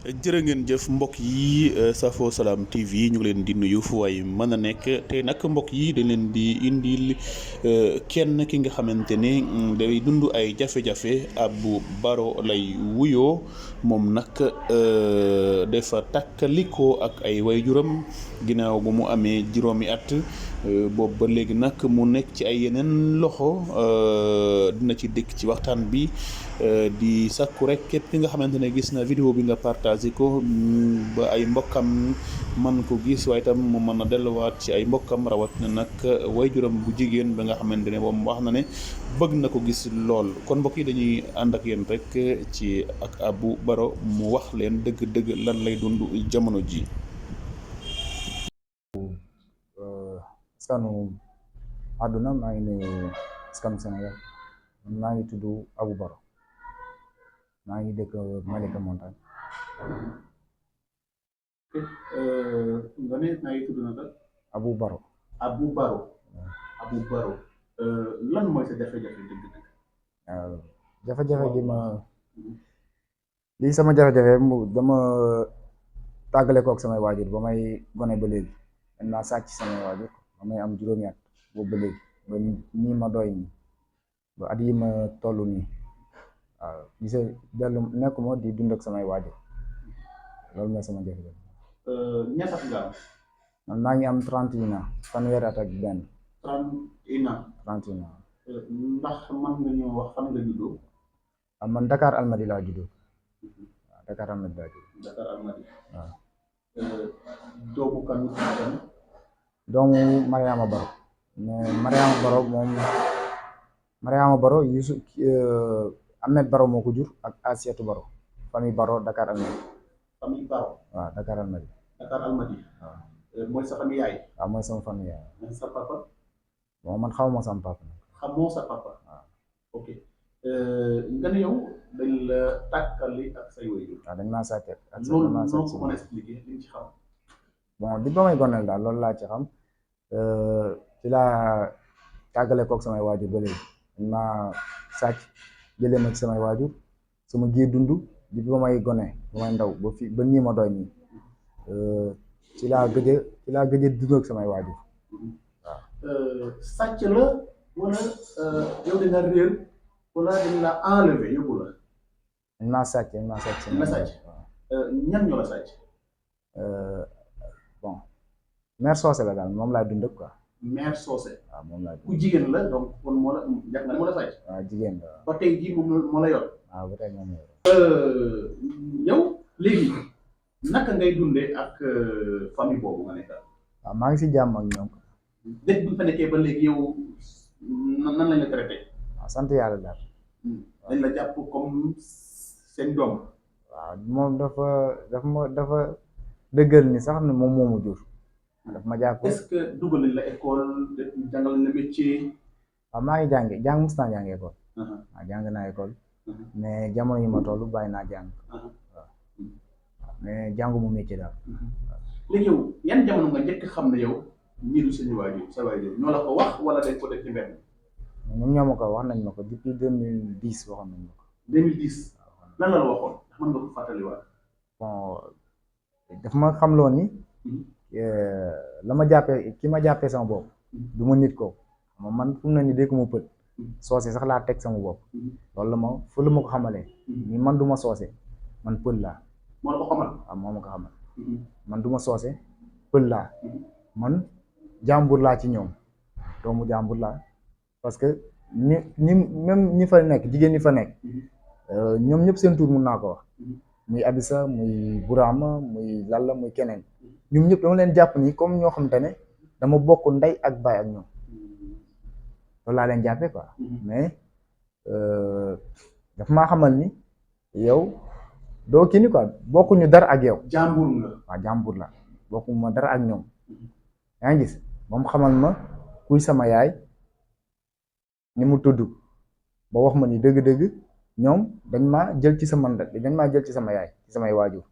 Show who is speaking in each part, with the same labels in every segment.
Speaker 1: jërë ngeen jëf mbokk yi safo Salam TV ñu ngi leen di nuyu fu waay mën a nekk tey nag mbokk yi dañ leen di indil kenn ki nga xamante ne day dund ay jafe-jafe Abou Baro lay wuyoo moom nag dafa takkalikoo ak ay waajuram ginnaaw bu mu amee juróomi at boobu ba léegi nag mu nekk ci ay yeneen loxo dina ci dëkk ci waxtaan bi di sakku rek képp ki nga xamante ne gis na vidéo bi nga partagé ko ba ay mbokkam man ko gis waaye itam mu mën a delluwaat ci ay mbokkam rawat na nag waajuram bu jigéen ba nga xamante ne moom wax na ne bëgg na ko gis lool kon mbokk yi dañuy ànd ak yéen rek ci ak Abou Baro mu wax leen dëgg-dëgg lan lay dund jamono ji.
Speaker 2: askanu àdduna maa ngi nuyu askanu Sénégal maa ngi tudd Abou Baro maa ngi dëkk Malika Montagne.
Speaker 1: nga ne maa ngi tudd naka.
Speaker 2: Abou Baro.
Speaker 1: Abou Baro. Abou Baro lan mooy sa jafe-jafe dëgg-dëgg.
Speaker 2: jafe-jafe gi lii sama jafe-jafe dama tàggale kook samay waajur ba may gone ba léegi dañ naa sàcc samay waajur ba may am juróomi at boobu ba léegi ba nii ma doy nii ba at yi ma toll nii waaw gise dellu nekkuma di dund ak samay waajur loolu mooy sama jafe-jafe.
Speaker 1: ñaata at nga am.
Speaker 2: man maa ngi am 31 ans fanweeri at ak benn.
Speaker 1: 31 ans.
Speaker 2: 31 ans.
Speaker 1: ndax mën nga ñëw wax fan nga juddoo.
Speaker 2: man Dakar Almadi laa juddoo. waaw Dakar Almadi laa juddoo.
Speaker 1: Dakar Almadi.
Speaker 2: waaw.
Speaker 1: doomu kan kan.
Speaker 2: doomu Mariama Baro. mais Mariama Baro Youssou Ahmed Baro moo ko jur ak Asiatou Baro famille Baro Dakar Almadi.
Speaker 1: famille Baro.
Speaker 2: waaw Dakar Almadi.
Speaker 1: Dakar Almadi.
Speaker 2: waaw.
Speaker 1: mooy sa famille yaay.
Speaker 2: waaw mooy sama famille yaay.
Speaker 1: sa papa.
Speaker 2: bon man xaw ma sama papa.
Speaker 1: xamoo sa papa.
Speaker 2: waaw.
Speaker 1: ok nga ne yow dañ la tàkkali ak say waajur.
Speaker 2: waaw dañ maa sàcc ak
Speaker 1: loolu noo ko mën a expliquer li nga ci xam.
Speaker 2: bon di ba may goneel daal loolu laa ci xam ci laa tàggale kook samay waajur ba léegi dañ maa sàcc jëlee ma ci samay waajur sama giir dund di ba may gone ba may ndaw ba fii ba nii ma doy nii ci laa gëj a dund ak samay waajur waaw.
Speaker 1: sàcc la wala yow da nga réer wala dañ la enlevé yóbbu la.
Speaker 2: dañ maa sàcc
Speaker 1: la sàcc ñan ñoo la sàcc.
Speaker 2: bon mère Socé la daal moom laa dund ak quoi.
Speaker 1: mère Socé.
Speaker 2: waaw moom laa dund.
Speaker 1: ku jigéen la donc kon moo la jàpp nga ne moo la sàcc.
Speaker 2: waaw jigéen la
Speaker 1: ba tey jii moom moo la yor.
Speaker 2: waaw ba tey moom la yor.
Speaker 1: yow léegi naka ngay dundee ak famille boobu nga nekk.
Speaker 2: waaw maa ngi si jàmm ak ñoom.
Speaker 1: dëkk bi nga fa nekkee ba léegi yow nan lañ la traité.
Speaker 2: waaw sant yàlla daal.
Speaker 1: dañ la jàpp comme seen doom.
Speaker 2: waaw moom dafa dëggal ni sax ne moom moomu jur. daf ma jàpp.
Speaker 1: est-ce que dugal nañ la école jàngal nañ la métier.
Speaker 2: waaw maa ngi mos naa jàng école. waaw jàng naa école. mais jamono yi ma toll bàyyi naa jàng. waaw mais jàngu mu métier daal.
Speaker 1: léegi yow yan jamono nga njëkk xam ne yow ñii du seen waajur sa waajur ñoo la ko wax wala dañ ko def ci mbedd.
Speaker 2: ñoom ñoo ma ko wax nañ ma ko depuis 2010 waxoon nañ ma ko.
Speaker 1: 2010 lan la waxoon ndax mën nga ko fàttaliwaat.
Speaker 2: bon daf ma xamloo ni. la ma jàppee ki ma jàppee sama bopp. du ma nit ko man fu mu ne nii dégg ma pël. soose sax laa teg sama bopp. loolu la ma ko xamalee. ni man du ma soose man pël laa.
Speaker 1: moo la ko xamal.
Speaker 2: waaw moo ma ko xamal. man du ma soose pël laa. man jàmbur laa ci ñoom doomu jàmbur laa parce que même ñi fa nekk jigéen ñi fa nekk. ñoom ñëpp seen tur mun naa ko wax. muy Abissa muy Burama muy Lalla muy keneen. ñoom ñëpp dama leen jàpp ni comme ñoo xamante ne dama bokk ndey ak baay ak ñoom loolu laa leen jàppee quoi. mais daf maa xamal ni yow doo kii ni quoi bokkuñu dara ak yow.
Speaker 1: jàmbur nga.
Speaker 2: waaw jàmbur la bokkuma dara ak ñoom yaa ngi gis moom xamal ma kuy sama yaay ni mu tudd ba wax ma ni dëgg-dëgg ñoom dañ maa jël ci sama yaay ci samay waajur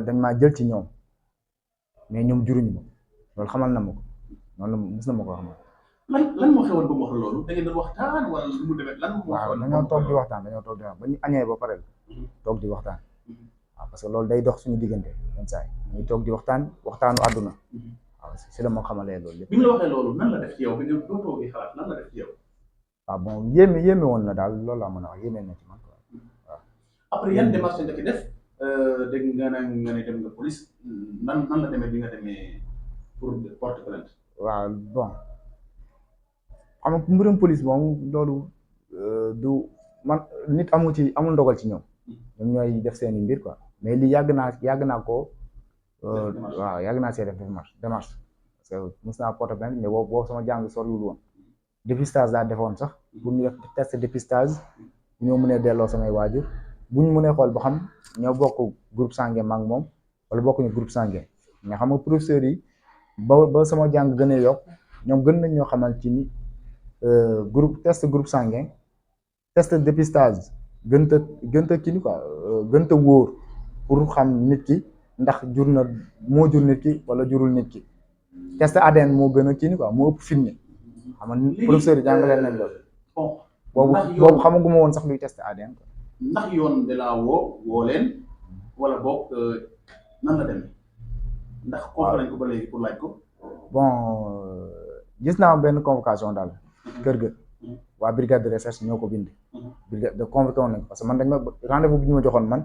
Speaker 2: dañ maa jël ci ñoom. mais ñoom juruñu ma loolu xamal na ma ko noonu la mos na ma ko xamal.
Speaker 1: lan moo xewoon ba mu wax loolu da ngeen doon waxtaan wala lu mu demee lan moo xewoon.
Speaker 2: waaw dañoo toog di waxtaan ba ñu añee ba pare toog di waxtaan waaw parce que loolu day dox suñu diggante yenn saa yi ñuy toog di waxtaanu àdduna waaw si la ma xamalee loolu lépp.
Speaker 1: bi mu la waxee loolu nan la def ci yow bi nga doo toogee xalaat nan la def ci yow.
Speaker 2: waaw bon yéeme woon na daal loolu laa mën a wax yéeme na ci man quoi waaw.
Speaker 1: après yan démarche nga ci def dégg nga ne dem nga police nan la demee bi nga demee pour porter plainte.
Speaker 2: waaw bon xam nga mbirum police moom loolu du man nit amul ndogal ci ñoom ñooy def seeni mbir quoi mais lii yàgg naa ko waaw yàgg naa see def démarche parce que mos naa porter plainte mais boobu sama jàng soriwul woon dépistage daa defoon sax pour ñu def test dépistage bu ñoo mënee delloo samay waajur bu ñu mënee xool ba xam ñoo bokk groupe sanguin ma ak moom wala bokkuñu groupe sanguin mais xam nga professeurs yi ba sama jàng gën a yokk ñoom gën nañ ñoo xamante ni groupe sanguin test dépistage gënta kii ni quoi gënta wóor pour xam nit ki ndax moo jur nit ki wala jurul nit ki test ADN moo gën a kii ni quoi moo ëpp firnde xam nga professeur yi jàngaleen nañ loolu boobu xamaguma woon sax luy test ADN quoi.
Speaker 1: ndax yoon de la woo leen wala boog nan la demee ndax kooku lañ ko ba léegi pour laaj ko.
Speaker 2: bon gis naa benn convocation daal kër ga waa brigade de recherche ñoo ko bind. brigade de convoqué woon nañ parce que man dañ ma rendez-vous bi ñu ma joxoon man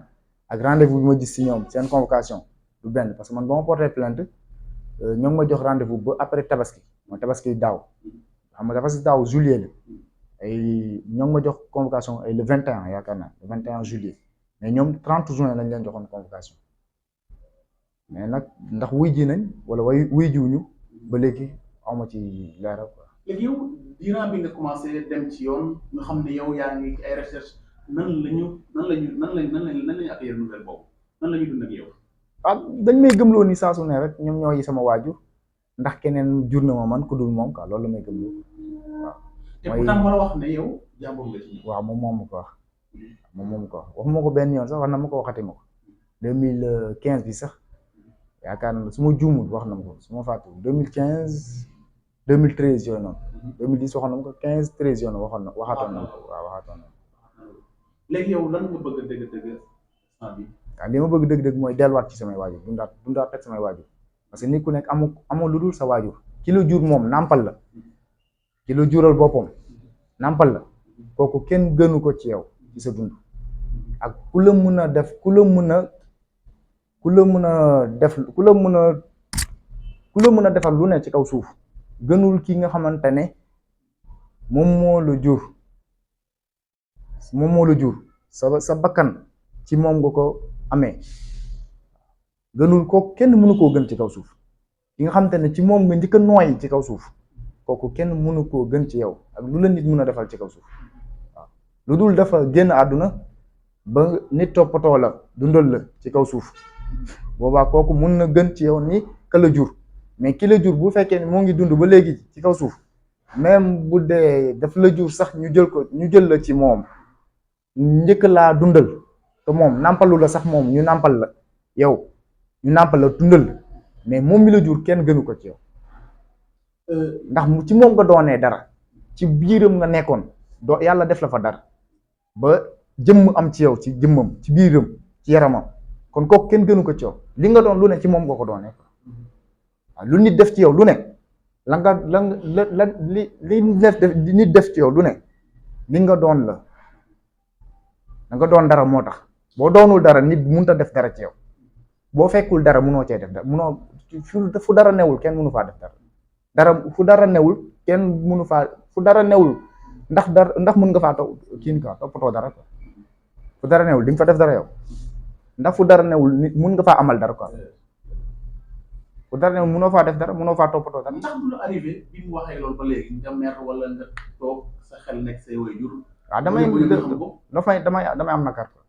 Speaker 2: ak rendez-vous bi ma gis si ñoom seen convocation du benn parce que man ba ma porté plainte ñoo ngi ma jox rendez-vous ba après tabaski mooy tabaski daaw xam nga tabaski daaw juillet la ay ñoo ngi ma jox convocation ay le 21 yaakaar naa le 21 juillet mais ñoom 30 juin lañ leen joxoon convocation mais nag ndax wuy ji nañ wala wuy jiwuñu ba léegi awma ci leeral quoi.
Speaker 1: léegi yow diiran bi nga commencé dem ci yoon nga xam ne yow yaa ngi ay recherche nan lañu accueillir nouvelle boobu nan la ñu dund ak yow.
Speaker 2: dañ may gëmloo ni saa su ne rek ñoom ñoo yi sama waajur ndax keneen jur na ma man ku dul moom quoi loolu la may gëmloo waaw.
Speaker 1: te pourtant ma la wax ne yow jàmbur nga ci ñoom.
Speaker 2: waaw moom ma ko wax waxuma ko benn yoon sax wax na ma ko waxati ma ko 2015 bi sax yaakaar naa su ma juumul wax na ma ko su ma fàttu 2015 2013 yooyu noonu 2010 waxoon na ma ko 15 13 yooyu noonu waxaatoon na ma ko waaw waxaatoon na ma ko.
Speaker 1: léegi yow lan nga bëgg a dëgg-dëgg instant bi.
Speaker 2: waaw li ma bëgg dëgg-dëgg mooy delluwaat ci samay waajur dundaat ak samay waajur parce que nit ku nekk amoo lu dul sa waajur ki la jur moom nàmpal la ki la jural boppam nàmpal la kooku kenn gënu ko ci yow ci sa dund ak ku la mën a def ku la mën a defal lu ne ci kaw suuf gënul ki nga xamante ne moom moo la jur sa bakkan ci moom nga ko amee gënul ko kenn mënu koo gën ci kaw suuf ki nga xamante ne ci moom nga njëkk a nooy ci kaw suuf kooku kenn mënu koo gën ci yow ak lu la nit mën a defal ci kaw suuf waaw lu dul dafa génn àdduna ba nit toppatoo la dundal la ci kaw suuf boobaa kooku mun na gën ci yow ni ka la jur mais ki la jur bu fekkee ne moo ngi dund ba léegi ci kaw suuf même bu dee daf la jur sax ñu jël la ci moom njëkk laa dundal te moom nàmpalu la sax moom ñu nàmpal la yow ñu nàmpal la dundal mais moom mi la jur kenn gënu ko ci yow ndax ci moom nga doonee dara ci biiram nga nekkoon yàlla def la fa dara ba jëmm am ci yow ci jëmmam ci biiram ci yaramam kon kooku kenn gënu ko ci yow li nga doon lu ne ci moom nga ko doonee waaw lu nit def ci yow lu ne li nit def ci yow lu ne li nga doon la da nga doon dara moo tax boo doonul dara nit mënut a def dara ci yow boo fekkul dara mënoo cee def dara mënoo fu dara newul kenn mënu faa def dara fu dara newul kenn mënu faa fu dara newul ndax mën nga faa toppatoo dara quoi fu dara newul di nga fa def dara yow ndax fu dara newul nit mën nga faa amal dara quoi fu dara newul mënoo faa def dara mënoo faa toppatoo dara.
Speaker 1: ndax du la arrivé bi mu waxee loolu ba léegi nga mer wala nga toog sa xel nekk say waajur.
Speaker 2: waaw damay am nakar quoi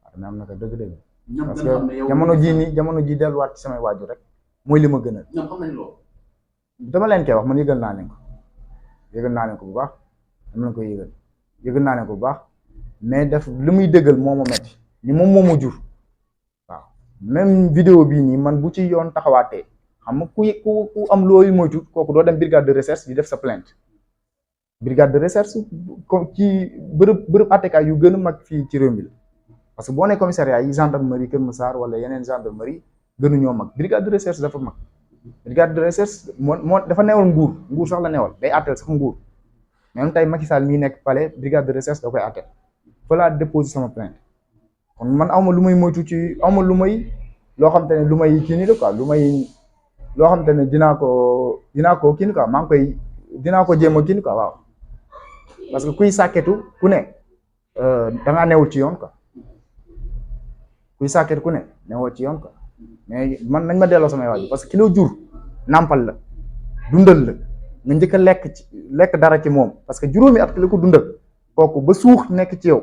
Speaker 2: waaw damay am nakar dëgg-dëgg. parce que jamono jii delluwaat ci samay waajur rek mooy li ma gënal.
Speaker 1: ñoom xam nañ loolu.
Speaker 2: dama leen koy wax man yëgal naa leen ko bu baax dama leen koy yëgal naa leen ko bu baax mais def li muy dëggal moo ma metti ni moom moo ma jur waaw même vidéo bii nii man bu ci yoon taxawaatee xam nga ku am looyu moytu kooku doo dem brigade de recherche di def sa plainte brigade de recherche comme ci bërëb attekaay yu gën a mag fii ci réew mi la parce que boo nee commissariat yi gendarmerie Kër Massar wala yeneen gendarmerie gënuñoo mag brigade de recherche dafa mag brigade de recherche moo dafa newal nguur sax la newal day àtteel sax nguur même tey Macky Sall mii nekk palais brigade de recherche da koy àtteel fa laa déposé sama plainte kon man awma lu may moytu ci awma lu may loo xam te ne lu may kii nii la quoi lu may loo xam te ne dinaa ko kii nii quoi maa ngi koy dinaa ko jéem a kii nii quoi waaw parce que kuy sàkketu ku ne da ngaa newul ci yoon quoi kuy sàkketu ku ne newul ci yoon quoi mais man nañ ma delloo samay waajur parce que ki la jur nàmpal la dundal la nga njëkk a lekk dara ci moom parce que juróomi at ki la ko dundal kooku ba suux nekk ci yow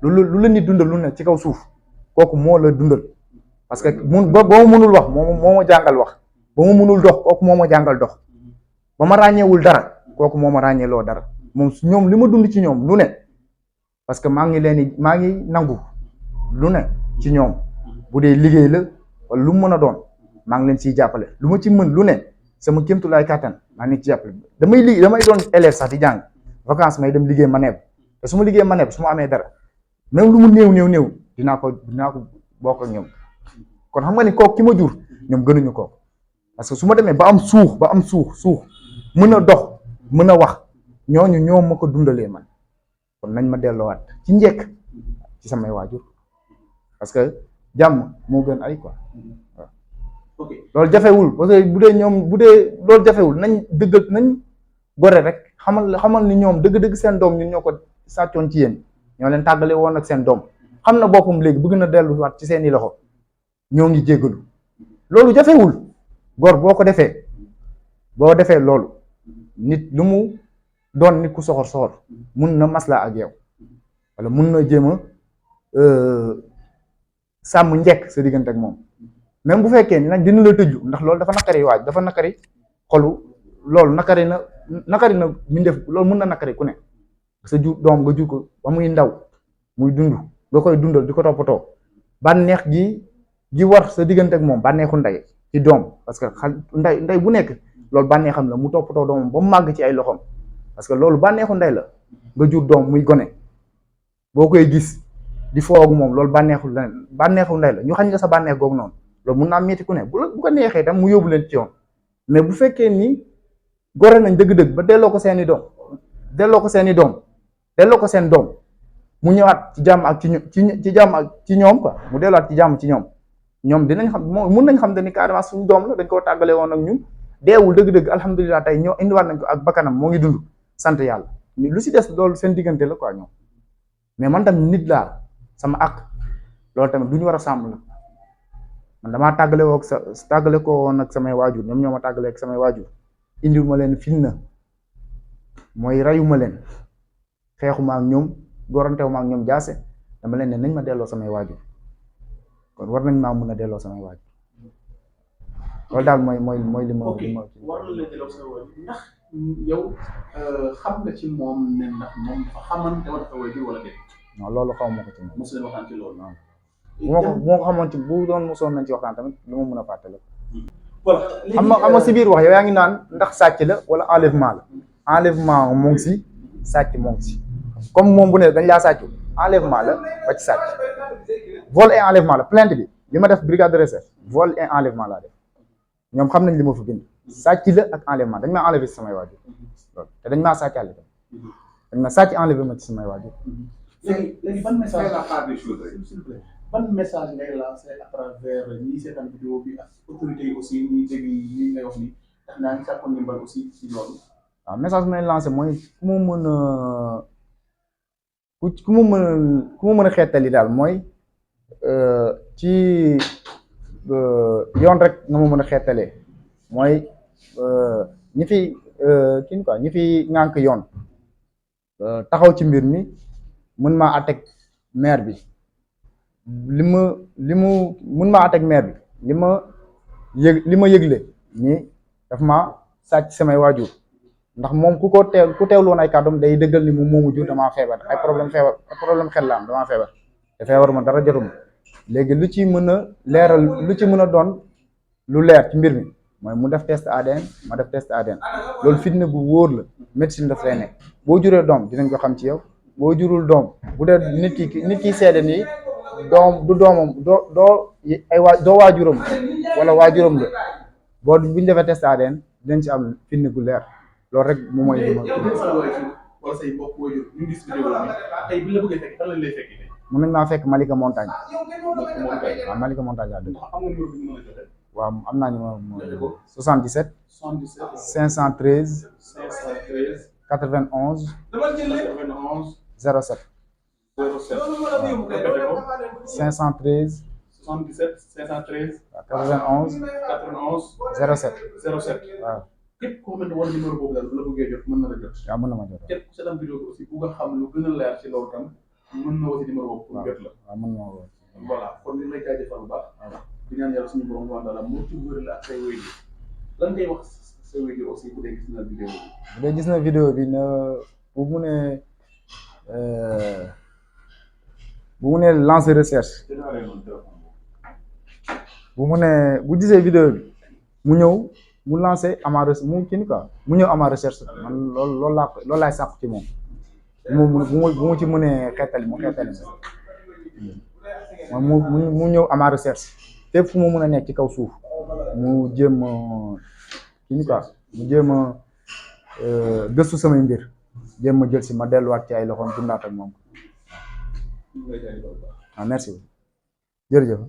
Speaker 2: lu la nit dundal lu ne ci kaw suuf kooku moo la dundal parce que ba ma mënul wax moo ma jàngal wax ba ma mënul dox kooku moo ma jàngal dox ba ma ràññeewul dara kooku moo ma ràññeeloo dara moom ñoom li ma dund ci ñoom lu ne parce que maa ngi nangu lu ne ci ñoom bu dee liggéey la wala lu mu mën a doon maa ngi leen ciy jàppale lu ma ci mën lu ne sama kéemtulaay kàttan maa ngi leen ci jàppale damay doon élève sax di jàng vacances may dem liggéey maneb te su ma liggéey maneb su ma amee dara même lu mu néew dinaa ko bokk ak ñoom kon xam nga ni kooku ki ma jur ñoom gënuñu kooku parce que su ma demee ba am suux mën a dox mën a wax ñooñu ñoom ma ko dundalee man kon nañ ma delloowaat ci njëkk ci samay waajur parce que jàmm moo gën ay quoi waaw.
Speaker 1: ok
Speaker 2: loolu jafewul parce que bu dee loolu jafewul nañ gore rek xamal ni ñoom dëgg-dëgg seen doom ñun ñoo ko sàccoon ci yéen ñoo leen tàggale woon ak seen doom xam na boppam léegi bëgg na delluwaat ci seeni loxo ñoo ngi jéggalu loolu jafewul gor boo defee loolu nit lu mu doon nit ku soxor mun na maslaa ak yow wala mun na jéem a sàmm njekk sa diggante ak moom même bu fekkee ni nag dina la tëju ndax loolu dafa nakari xolu loolu nakari na mi def loolu mun na nakari ku ne sa jur doom nga jur ko ba muy ndaw muy dund nga koy dundal di ko toppatoo bànneex gi war sa diggante ak moom bànneexu ndey ci doom parce que ndey bu nekk loolu bànneexam la mu toppatoo doomam ba mu màgg ci ay loxoom parce que loolu bànneexu ndey la nga jur doom muy gone boo koy gis di foogu moom loolu bànneexu ndey la ñu xañ nga sa bànneex googu noonu loolu mun naa metti ku ne bu ko neexee tam mu yóbbu leen ci yoon mais bu fekkee ni gore nañ dëgg-dëgg ba delloo ko seen doom mu ñëwaat ci jàmm ak ci jàmm ak ci ñoom quoi mu delluwaat ci jàmm ci ñoom dinañ xam mun nañ xam te ni carrément suñu doom la dañ koo tàggale woon ak ñun deewul dëgg-dëgg alhamdulilah tey ñoo indiwaat nañ ko ak bakkanam moo ngi dund sant yàlla lu si des loolu seen diggante la quoi ñoom mais man tamit nit laa sama ak loolu tamit du ñu war a sàmm la man damaa tàggale ko woon ak samay waajur ñoom ñoo ma tàggale ak samay waajur indiw ma leen fitna mooy rayuma leen xeexuma ak ñoom gorantewuma ak ñoom jaase dama leen ne nañ ma delloo samay waajur kon war nañ maa mun a delloo samay waajur loolu daal mooy li ma.
Speaker 1: ok war na leen delloo samay waajur ndax yow xam nga ci moom ne ndax moom dafa xamante wala dafa waajur wala déet.
Speaker 2: non loolu xaw ma ko ci moom.
Speaker 1: mosu leen waxtaan ci loolu.
Speaker 2: bu ma ko xamoon ci bu doon mosoon nañ ci waxtaan tamit lu ma mën a fàttali.
Speaker 1: voilà
Speaker 2: xam nga si biir wax yow yaa ngi naan ndax sàcc la wala enlèvement la moo ngi si sàcc moo ngi si comme moom bu ne dañ laa sàcc enlèvement la ba ci sàcc vol et enlèvement la plainte bi li ma def brigade de recherche vol et enlèvement laa def ñoom xam nañ li ma fa bind sàcc la ak enlèvement dañ maa enlevé ci samay waajur loolu te dañ maa sàccaale dañ ma sàcc enlevé ma ci samay waajur.
Speaker 1: léegi ban message ban message ngay lancé à travers ñi seetaan vidéo bi ak autorités yi aussi ñi dégg yi ngay wax ni ndax naa ngi sàkkoon ndimbal aussi ci loolu.
Speaker 2: waaw message bi may lancé mooy ku ma mën a xeetali daal mooy ci yoon rek nga ma mën a xeetalee mooy ñi fi kii quoi ñi fi ŋànk yoon taxaw ci mbir mi mën maa àtteeg maire bi mën maa àtteeg maire bi li ma yëgle nii daf ma sàcc samay waajur ndax moom ku teewlu woon ay kàddoom day dëggal ni moom moomu jur damaa feebar ay problème xel la am damaa feebar te feebaruma dara jotuma léegi lu ci mën a leeral lu ci mën a doon lu leer ci mbir mi mooy mu def test ADN ma def test ADN loolu fitna bu wóor la médecine daf lay nekk boo juree doom dinañ ko xam ci yow boo jurul doom bu dee nit ki seede nii du doomam doo waajuram wala waajuram la boo buñ defee test ADN dinañ ci am firnde gu leer loolu rek moom mooy.
Speaker 1: wala say mbokk waajur ñu gis vidéo bi tey bu la bëggee fekk fan lañ lay fekk
Speaker 2: mën nañ maa fekk Malika Montagne waaw Malika Montagne laa dëgg waaw am naa numéro 77 513 91 07 513
Speaker 1: 77 513
Speaker 2: 91 07 waaw
Speaker 1: képp koo xamante wala numéro boobu daal bu la bëggee jot mën na la jot.
Speaker 2: waaw mën na ma jot
Speaker 1: képp ku seetaan vidéo bi aussi bu nga xam lu gën a leer ci loolu tam mën na woo ci numéro boobu pour jot la.
Speaker 2: waaw mën na ma woo.
Speaker 1: voilà kon li may jaajëfal bu baax. di ñaan yàlla suñu borom wa taala moo ci wër la ak say wéyjur lan ngay wax say wéyjur aussi bu dee gis na vidéo bi.
Speaker 2: bu dee gis na vidéo bi na bu mu ne lancer recherche bu gisee vidéo bi mu ñëw mu lancer ama mu kii quoi mu ñëw ama recherche man loolu laay sàkku ci moom bu mu ci mënee xeetali mu xeetali mu ñëw ama recherche fépp fu mu mën a nekk ci kaw suuf mu jéem kii quoi mu jéem a gëstu samay mbir jéem ma jël si ma delluwaat ci ay loxoom dundaat ak moom. merci jërëjëf.